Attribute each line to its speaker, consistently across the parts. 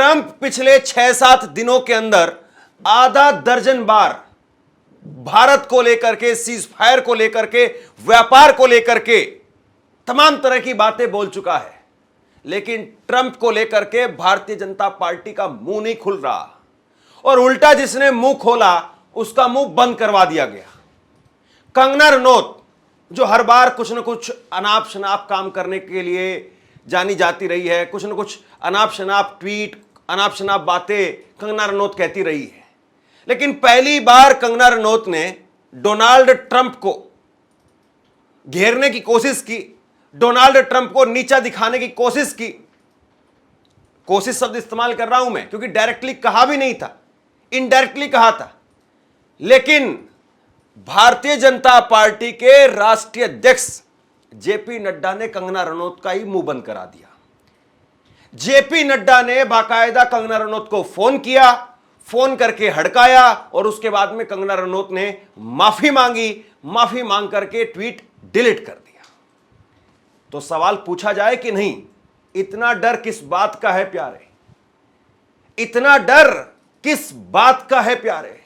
Speaker 1: Trump पिछले 6-7 दिनों के अंदर आधा दर्जन बार भारत को लेकर के, सीज फायर को लेकर के, व्यापार को लेकर के तमाम तरह की बातें बोल चुका है, लेकिन ट्रंप को लेकर के भारतीय जनता पार्टी का मुंह नहीं खुल रहा और उल्टा जिसने मुंह खोला उसका मुंह बंद करवा दिया गया। कंगना रनौत जो हर बार कुछ न कुछ अनाप शनाप काम करने के लिए जानी जाती रही है, कुछ न कुछ अनाप शनाप ट्वीट, अनाप शनाप बातें कंगना रनौत कहती रही है, लेकिन पहली बार कंगना रनौत ने डोनाल्ड ट्रंप को घेरने की कोशिश की, डोनाल्ड ट्रंप को नीचा दिखाने की कोशिश की। कोशिश शब्द इस्तेमाल कर रहा हूं मैं क्योंकि डायरेक्टली कहा भी नहीं था, इनडायरेक्टली कहा था, लेकिन भारतीय जनता पार्टी के राष्ट्रीय अध्यक्ष जेपी नड्डा ने कंगना रनौत का ही मुंह बंद करा दिया। जेपी नड्डा ने बाकायदा कंगना रनौत को फोन किया, फोन करके हड़काया और उसके बाद में कंगना रनौत ने माफी मांगी, माफी मांग करके ट्वीट डिलीट कर दिया। तो सवाल पूछा जाए कि नहीं, इतना डर किस बात का है प्यारे? इतना डर किस बात का है प्यारे?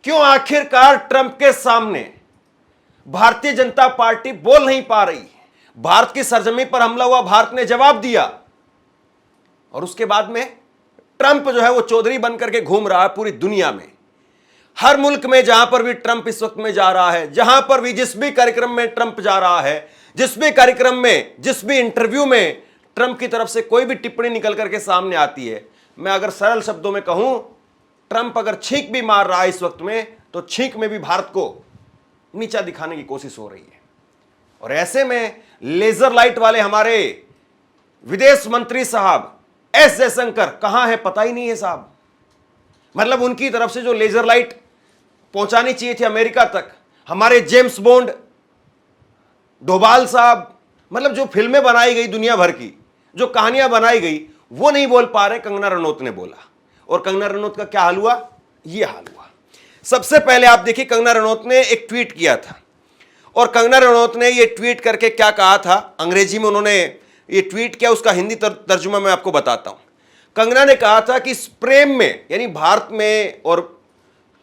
Speaker 1: क्यों आखिरकार ट्रंप के सामने भारतीय जनता पार्टी बोल नहीं पा रही? भारत की सरजमी पर हमला हुआ, भारत ने जवाब दिया और उसके बाद में ट्रंप जो है वो चौधरी बनकर के घूम रहा है पूरी दुनिया में। हर मुल्क में जहां पर भी ट्रंप इस वक्त में जा रहा है, जहां पर भी जिस भी कार्यक्रम में ट्रंप जा रहा है, जिस भी कार्यक्रम में, जिस भी इंटरव्यू में ट्रंप की तरफ से कोई भी टिप्पणी निकल करके सामने आती है, मैं अगर सरल शब्दों में कहूं, ट्रंप अगर छींक भी मार रहा है इस वक्त में, तो छींक में भी भारत को नीचा दिखाने की कोशिश हो रही है। और ऐसे में लेजर लाइट वाले हमारे विदेश मंत्री साहब एस जयशंकर कहां है पता ही नहीं है साहब। मतलब उनकी तरफ से जो लेजर लाइट पहुंचानी चाहिए थी अमेरिका तक, हमारे जेम्स बॉन्ड डोभाल साहब, मतलब जो फिल्में बनाई गई दुनिया भर की, जो कहानियां बनाई गई, वो नहीं बोल पा रहे, कंगना रनौत ने बोला। और कंगना रनौत का क्या हाल हुआ? ये हाल हुआ। सबसे पहले आप देखिए, कंगना रनौत ने एक ट्वीट किया था और कंगना रनौत ने ये ट्वीट करके क्या कहा था, अंग्रेजी में उन्होंने ये ट्वीट किया, उसका हिंदी तर्जुमा मैं आपको बताता हूं। कंगना ने कहा था कि इस प्रेम में, यानी भारत में और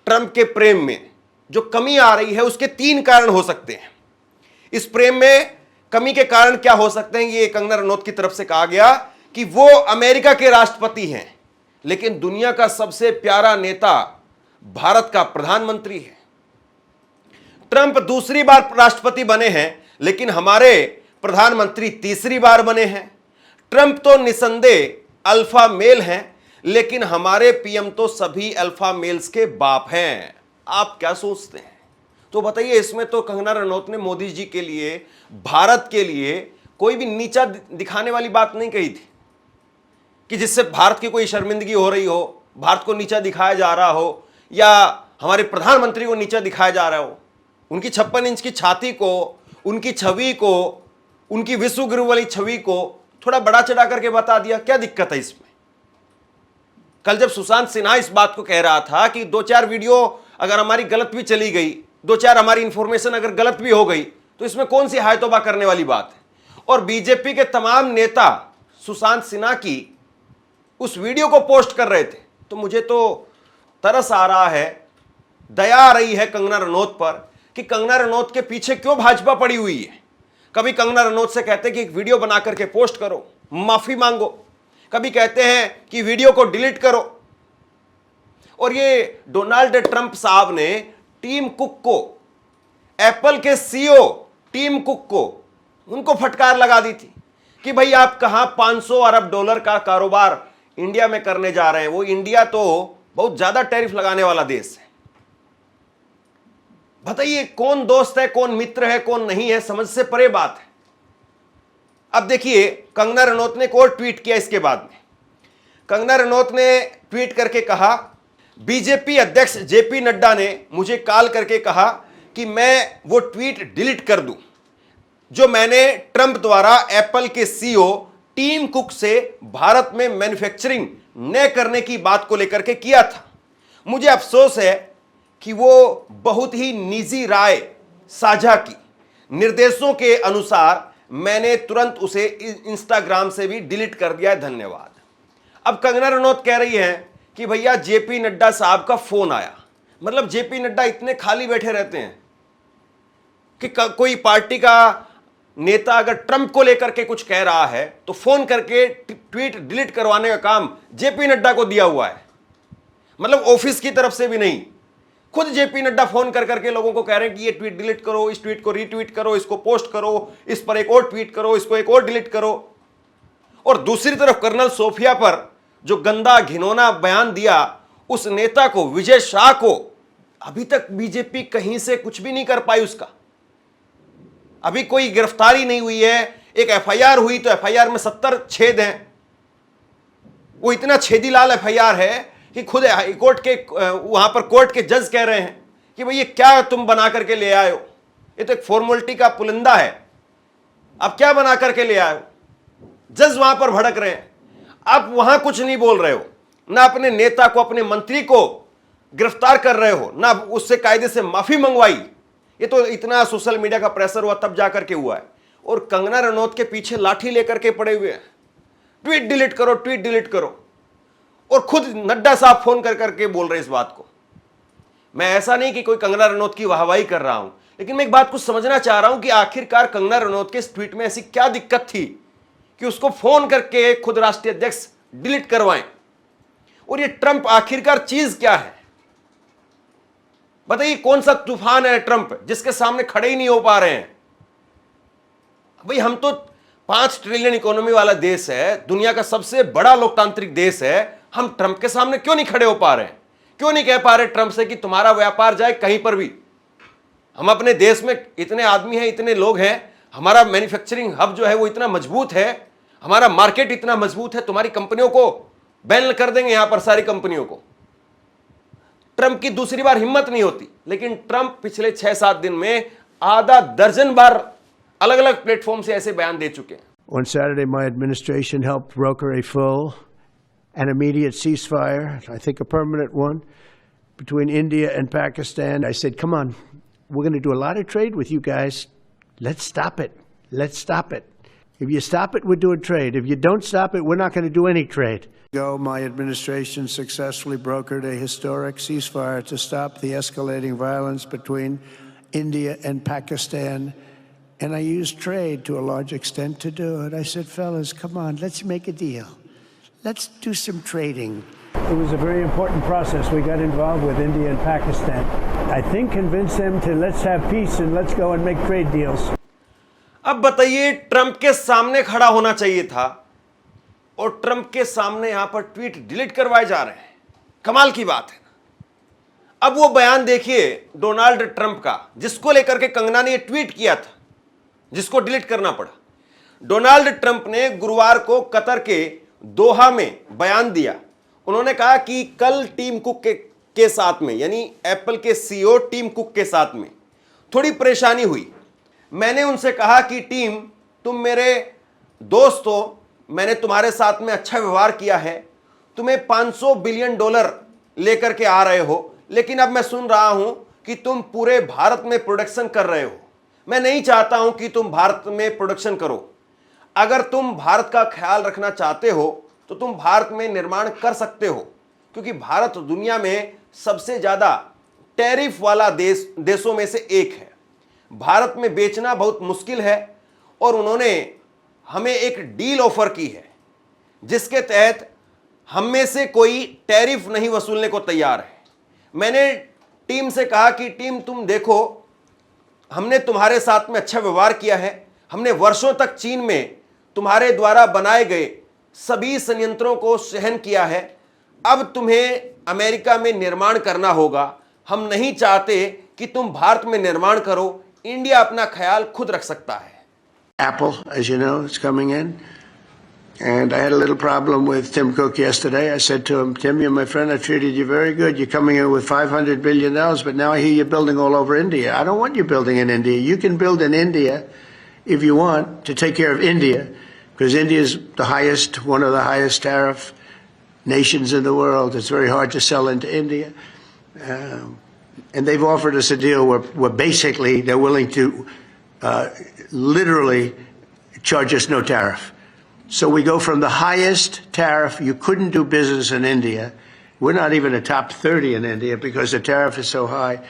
Speaker 1: ट्रंप के प्रेम में जो कमी आ रही है उसके 3 कारण हो सकते हैं। इस प्रेम में कमी के कारण क्या हो सकते हैं, ये कंगना रनौत की तरफ से कहा गया कि वो अमेरिका के राष्ट्रपति हैं, लेकिन दुनिया का सबसे प्यारा नेता भारत का प्रधानमंत्री है। ट्रंप दूसरी बार राष्ट्रपति बने हैं, लेकिन हमारे प्रधानमंत्री तीसरी बार बने हैं। ट्रंप तो निसंदेह अल्फा मेल हैं, लेकिन हमारे पीएम तो सभी अल्फा मेल्स के बाप हैं। आप क्या सोचते हैं? तो बताइए, इसमें तो कंगना रनौत ने मोदी जी के लिए, भारत के लिए कोई भी नीचा दिखाने वाली बात नहीं कही थी कि जिससे भारत की कोई शर्मिंदगी हो रही हो, भारत को नीचा दिखाया जा रहा हो या हमारे प्रधानमंत्री को नीचा दिखाया जा रहा हो। उनकी 56 इंच की छाती को, उनकी छवि को, उनकी विश्व गुरु वाली छवि को थोड़ा बड़ा चढ़ा करके बता दिया। क्या दिक्कत है इसमें? कल जब सुशांत सिन्हा इस बात को कह रहा था कि 2-4 वीडियो अगर हमारी गलत भी चली गई, 2-4 हमारी इंफॉर्मेशन अगर गलत भी हो गई, तो इसमें कौन सी हाय तौबा करने वाली बात है। और बीजेपी के तमाम नेता सुशांत सिन्हा की उस वीडियो को पोस्ट कर रहे थे, तो मुझे तो तरस आ रहा है, दया आ रही है कंगना रनौत पर कि कंगना रनौत के पीछे क्यों भाजपा पड़ी हुई है। कभी कंगना रनौत से कहते हैं कि एक वीडियो बना करके पोस्ट करो, माफी मांगो, कभी कहते हैं कि वीडियो को डिलीट करो। और ये डोनाल्ड ट्रंप साहब ने टीम कुक को, एप्पल के सीईओ टीम कुक को, उनको फटकार लगा दी थी कि भाई आप कहां 500 अरब डॉलर का कारोबार इंडिया में करने जा रहे हैं। वो इंडिया तो बहुत ज्यादा टैरिफ लगाने वाला देश है। बताइए, कौन दोस्त है, कौन मित्र है, कौन नहीं है, समझ से परे बात है। अब देखिए, कंगना रनौत ने एक और ट्वीट किया इसके बाद में। कंगना रनौत ने ट्वीट करके कहा, बीजेपी अध्यक्ष जेपी नड्डा ने मुझे कॉल करके कहा कि मैं वो ट्वीट डिलीट कर दूं जो मैंने ट्रंप द्वारा एप्पल के सीईओ टीम कुक से भारत में मैन्युफैक्चरिंग न करने की बात को लेकर के किया था। मुझे अफसोस है कि वो बहुत ही निजी राय साझा की। निर्देशों के अनुसार मैंने तुरंत उसे इंस्टाग्राम से भी डिलीट कर दिया है। धन्यवाद। अब कंगना रनौत कह रही है कि भैया जेपी नड्डा साहब का फोन आया। मतलब जेपी नड्डा इतने खाली बैठे रहते हैं कि कोई पार्टी का नेता अगर ट्रंप को लेकर के कुछ कह रहा है तो फोन करके ट्वीट डिलीट करवाने का काम जेपी नड्डा को दिया हुआ है। मतलब ऑफिस की तरफ से भी नहीं, खुद जेपी नड्डा फोन कर करके लोगों को कह रहे हैं कि ये ट्वीट डिलीट करो, इस ट्वीट को रीट्वीट करो, इसको पोस्ट करो, इस पर एक और ट्वीट करो, इसको एक और डिलीट करो। और दूसरी तरफ कर्नल सोफिया पर जो गंदा घिनौना बयान दिया उस नेता को, विजय शाह को, अभी तक बीजेपी कहीं से कुछ भी नहीं कर पाई। उसका अभी कोई गिरफ्तारी नहीं हुई है। एक एफआईआर हुई तो एफआईआर में 70 छेद हैं। वो इतना छेदीलाल एफआईआर है कि खुद हाईकोर्ट के वहां पर कोर्ट के जज कह रहे हैं कि भाई ये क्या तुम बना करके ले आए हो, ये तो एक फॉर्मेलिटी का पुलिंदा है, अब क्या बना करके ले आए हो। जज वहां पर भड़क रहे हैं, आप वहां कुछ नहीं बोल रहे हो, ना अपने नेता को, अपने मंत्री को गिरफ्तार कर रहे हो, ना उससे कायदे से माफी मंगवाई। ये तो इतना सोशल मीडिया का प्रेशर हुआ तब जाकर के हुआ है। और कंगना रनौत के पीछे लाठी लेकर के पड़े हुए हैं, ट्वीट डिलीट करो, ट्वीट डिलीट करो। और खुद नड्डा साहब फोन कर करके बोल रहे इस बात को। मैं ऐसा नहीं कि कोई कंगना रनौत की वाहवाही कर रहा हूं, लेकिन मैं एक बात को समझना चाह रहा हूं कि आखिरकार कंगना रनौत के इस ट्वीट में ऐसी क्या दिक्कत थी कि उसको फोन करके खुद राष्ट्रीय अध्यक्ष डिलीट करवाएं। और ये ट्रंप आखिरकार चीज क्या है बताइए? कौन सा तूफान है ट्रंप जिसके सामने खड़े ही नहीं हो पा रहे हैं? भाई हम तो 5 ट्रिलियन इकोनॉमी वाला देश है, दुनिया का सबसे बड़ा लोकतांत्रिक देश है, हम ट्रंप के सामने क्यों नहीं खड़े हो पा रहे हैं? क्यों नहीं कह पा रहे ट्रंप से कि तुम्हारा व्यापार जाए कहीं पर भी? हम अपने देश में इतने आदमी हैं, इतने लोग हैं, हमारा मैन्युफैक्चरिंग हब जो है वो इतना मजबूत है, हमारा मार्केट इतना मजबूत है, तुम्हारी कंपनियों को बैन कर देंगे यहां पर, सारी कंपनियों को। ट्रंप की दूसरी बार हिम्मत नहीं होती, लेकिन ट्रंप पिछले 6-7 दिन में आधा दर्जन बार अलग अलग प्लेटफॉर्म से ऐसे बयान दे चुके हैं।
Speaker 2: On Saturday, my administration helped broker a full and immediate ceasefire, I think a permanent one, between India and Pakistan. I said, come on, we're going to do a lot of trade with you guys. Let's stop it. Let's stop it. If you stop it, we're doing trade. If you don't stop it, we're not going to do any trade. My administration successfully brokered a historic ceasefire to stop the escalating violence between India and Pakistan. And I used trade to a large extent to do it. I said, fellas, come on, let's make a deal. Let's do some trading. It was a very important process. We got involved with India and Pakistan. I think convinced them to let's have peace and let's go and make trade deals.
Speaker 1: अब बताइए, Trump के सामने खड़ा होना चाहिए था और Trump के सामने यहां पर ट्वीट डिलीट करवाए जा रहे हैं। कमाल की बात है। अब वो बयान देखिए डोनाल्ड ट्रंप का, जिसको लेकर के कंगना ने ये ट्वीट किया था, जिसको डिलीट करना पड़ा। डोनाल्ड ट्रंप ने गुरुवार को कतर के दोहा में बयान दिया। उन्होंने कहा कि कल टीम कुक के साथ में, यानी एप्पल के सीईओ टीम कुक के साथ में थोड़ी परेशानी हुई। मैंने उनसे कहा कि टीम, तुम मेरे दोस्त हो, मैंने तुम्हारे साथ में अच्छा व्यवहार किया है, तुम्हें $500 बिलियन लेकर के आ रहे हो, लेकिन अब मैं सुन रहा हूं कि तुम पूरे भारत में प्रोडक्शन कर रहे हो। मैं नहीं चाहता हूं कि तुम भारत में प्रोडक्शन करो। अगर तुम भारत का ख्याल रखना चाहते हो तो तुम भारत में निर्माण कर सकते हो, क्योंकि भारत दुनिया में सबसे ज्यादा टैरिफ वाला देशों में से एक है। भारत में बेचना बहुत मुश्किल है और उन्होंने हमें एक डील ऑफर की है जिसके तहत हम में से कोई टैरिफ नहीं वसूलने को तैयार है। मैंने टीम से कहा कि टीम, तुम देखो, हमने तुम्हारे साथ में अच्छा व्यवहार किया है, हमने वर्षों तक चीन में तुम्हारे द्वारा बनाए गए सभी संयंत्रों को सहन किया है, अब तुम्हें अमेरिका में निर्माण करना होगा। हम नहीं चाहते कि तुम भारत में निर्माण करो, इंडिया अपना ख्याल खुद रख सकता है।
Speaker 2: Apple, as you know, is coming in. And I had a little problem with Tim Cook yesterday. I said to him, Tim, you're my friend. I treated you very good. You're coming in with $500 billion, but now I hear you're building all over India. I don't want you building in India. You can build in India if you want to take care of India, because India is the highest, one of the highest tariff nations in the world. It's very hard to sell into India. And they've offered us a deal where basically they're willing to literally charge us no tariff. So we go from the highest tariff, you couldn't do business in India. We're not even a top 30 in India because the tariff is so high,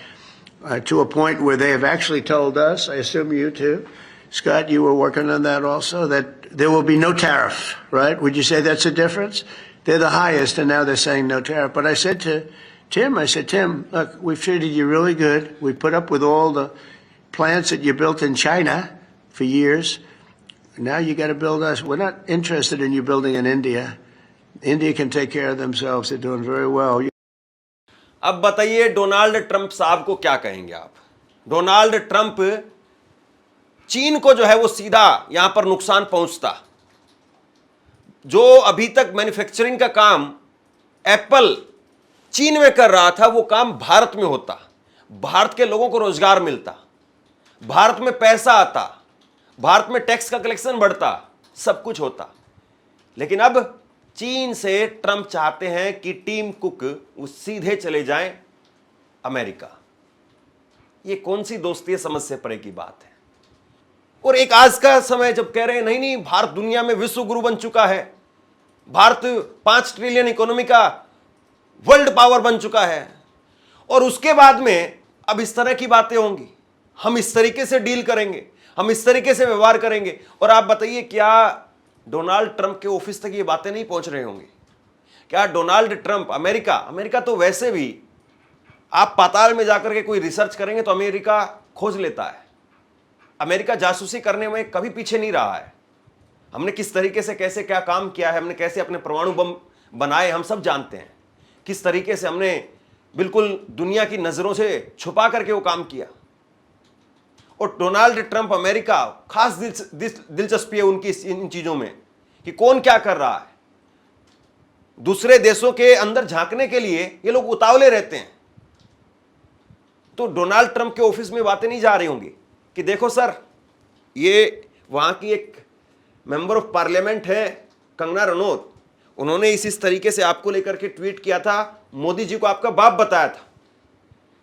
Speaker 2: to a point where they have actually told us, I assume you too, Scott, you were working on that also, that there will be no tariff, right? Would you say that's a difference? They're the highest, and now they're saying no tariff. But I said to Tim, Tim, look, we've treated you really good. We put up with all the plants that you built in China for years. Now you got to build us. We're not interested in you building in India. India can take care of themselves. They're doing very well.
Speaker 1: अब बताइए Donald Trump साहब को क्या कहेंगे आप? Donald Trump चीन को जो है वो सीधा यहां पर नुकसान पहुंचता। जो अभी तक मैन्युफैक्चरिंग का काम एप्पल चीन में कर रहा था, वो काम भारत में होता, भारत के लोगों को रोजगार मिलता, भारत में पैसा आता, भारत में टैक्स का कलेक्शन बढ़ता, सब कुछ होता। लेकिन अब चीन से ट्रंप चाहते हैं कि टीम कुक वो सीधे चले जाएं अमेरिका। ये कौन सी दोस्ती है, समझ से परे की बात है। और एक आज का समय जब कह रहे हैं नहीं भारत दुनिया में विश्व गुरु बन चुका है, भारत 5 ट्रिलियन इकोनॉमी का वर्ल्ड पावर बन चुका है, और उसके बाद में अब इस तरह की बातें होंगी, हम इस तरीके से डील करेंगे, हम इस तरीके से व्यवहार करेंगे। और आप बताइए क्या डोनाल्ड ट्रंप के ऑफिस तक ये बातें नहीं पहुंच रही होंगी? क्या डोनाल्ड ट्रंप अमेरिका तो वैसे भी आप पाताल में जाकर के कोई रिसर्च करेंगे तो अमेरिका खोज लेता है। अमेरिका जासूसी करने में कभी पीछे नहीं रहा है। हमने किस तरीके से कैसे क्या काम किया है, हमने कैसे अपने परमाणु बम बनाए, हम सब जानते हैं। किस तरीके से हमने बिल्कुल दुनिया की नजरों से छुपा करके वो काम किया। और डोनाल्ड ट्रंप अमेरिका खास दिलचस्पी है उनकी इन चीजों में कि कौन क्या कर रहा है। दूसरे देशों के अंदर झांकने के लिए ये लोग उतावले रहते हैं। तो डोनाल्ड ट्रंप के ऑफिस में बातें नहीं जा रही होंगी कि देखो सर, ये वहां की एक मेंबर ऑफ पार्लियामेंट है कंगना रनौत, उन्होंने इस तरीके से आपको लेकर के ट्वीट किया था, मोदी जी को आपका बाप बताया था।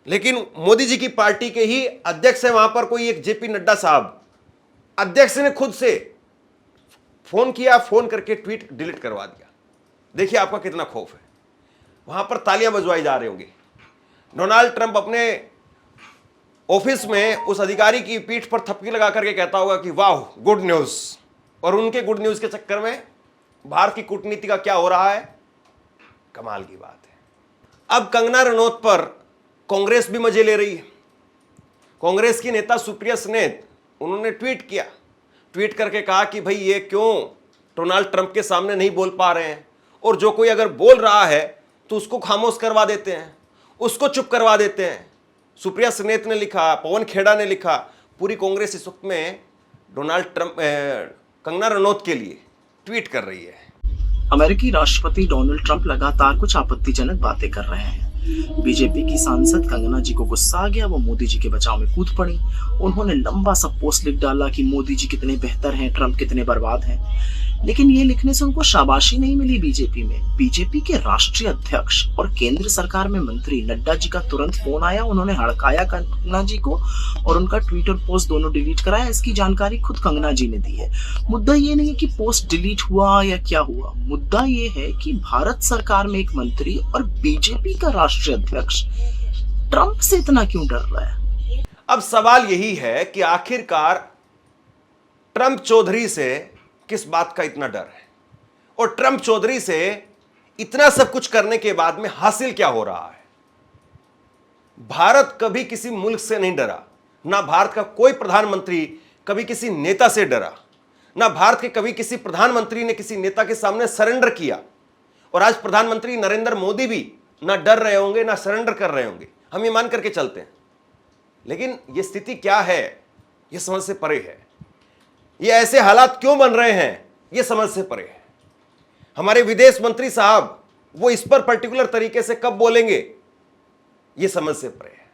Speaker 1: लेकिन मोदी जी की पार्टी के ही अध्यक्ष है वहां पर कोई एक जेपी नड्डा साहब, अध्यक्ष ने खुद से फोन किया, फोन करके ट्वीट डिलीट करवा दिया। देखिए आपका कितना खौफ है। वहां पर तालियां बजवाई जा रही होंगी। डोनाल्ड ट्रंप अपने ऑफिस में उस अधिकारी की पीठ पर थपकी लगा करके कहता होगा कि वाह गुड न्यूज, और उनके गुड न्यूज के चक्कर में भारत की कूटनीति का क्या हो रहा है, कमाल की बात है। अब कंगना रनौत पर कांग्रेस भी मजे ले रही है। कांग्रेस की नेता सुप्रिया सुलेह, उन्होंने ट्वीट किया, ट्वीट करके कहा कि भाई ये क्यों डोनाल्ड ट्रंप के सामने नहीं बोल पा रहे हैं, और जो कोई अगर बोल रहा है तो उसको खामोश करवा देते हैं, उसको चुप करवा देते हैं। सुप्रिया सुलेह ने लिखा, पवन खेड़ा ने लिखा, पूरी कांग्रेस इस वक्त में डोनाल्ड ट्रंप कंगना रनौत के लिए ट्वीट कर रही है।
Speaker 3: अमेरिकी राष्ट्रपति डोनाल्ड ट्रंप लगातार कुछ आपत्तिजनक बातें कर रहे हैं। बीजेपी की सांसद कंगना जी को गुस्सा आ गया, वो मोदी जी के बचाव में कूद पड़ी। उन्होंने लंबा सा पोस्ट लिख डाला कि मोदी जी कितने बेहतर हैं, ट्रंप कितने बर्बाद हैं। लेकिन ये लिखने से उनको शाबाशी नहीं मिली बीजेपी में। बीजेपी के राष्ट्रीय अध्यक्ष और केंद्र सरकार में मंत्री नड्डा जी का तुरंत फोन आया, उन्होंने हड़काया कंगना जी को और उनका ट्वीट और पोस्ट दोनों डिलीट कराया। इसकी जानकारी खुद कंगना जी ने दी है। मुद्दा ये नहीं है कि पोस्ट डिलीट हुआ या क्या हुआ, मुद्दा ये है कि भारत सरकार में एक मंत्री और बीजेपी का राष्ट्रीय अध्यक्ष ट्रंप से इतना क्यों डर रहा है।
Speaker 1: अब सवाल यही है कि आखिरकार ट्रंप चौधरी से किस बात का इतना डर है, और ट्रंप चौधरी से इतना सब कुछ करने के बाद में हासिल क्या हो रहा है। भारत कभी किसी मुल्क से नहीं डरा, ना भारत का कोई प्रधानमंत्री कभी किसी नेता से डरा, ना भारत के कभी किसी प्रधानमंत्री ने किसी नेता के सामने सरेंडर किया। और आज प्रधानमंत्री नरेंद्र मोदी भी ना डर रहे होंगे ना सरेंडर कर रहे होंगे, हम ये मान करके चलते हैं। लेकिन ये स्थिति क्या है, ये समझ से परे है। ये ऐसे हालात क्यों बन रहे हैं, ये समझ से परे है। हमारे विदेश मंत्री साहब वो इस पर पर्टिकुलर तरीके से कब बोलेंगे, ये समझ से परे है।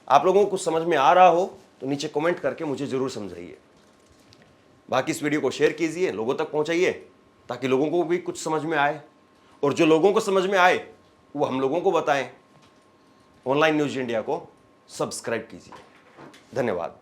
Speaker 1: आप लोगों को कुछ समझ में आ रहा हो तो नीचे कमेंट करके मुझे जरूर समझाइए। बाकी इस वीडियो को शेयर कीजिए, लोगों तक पहुंचाइए, ताकि लोगों को भी कुछ समझ में आए, और जो लोगों को समझ में आए वो हम लोगों को बताएं। ऑनलाइन न्यूज इंडिया को सब्सक्राइब कीजिए। धन्यवाद।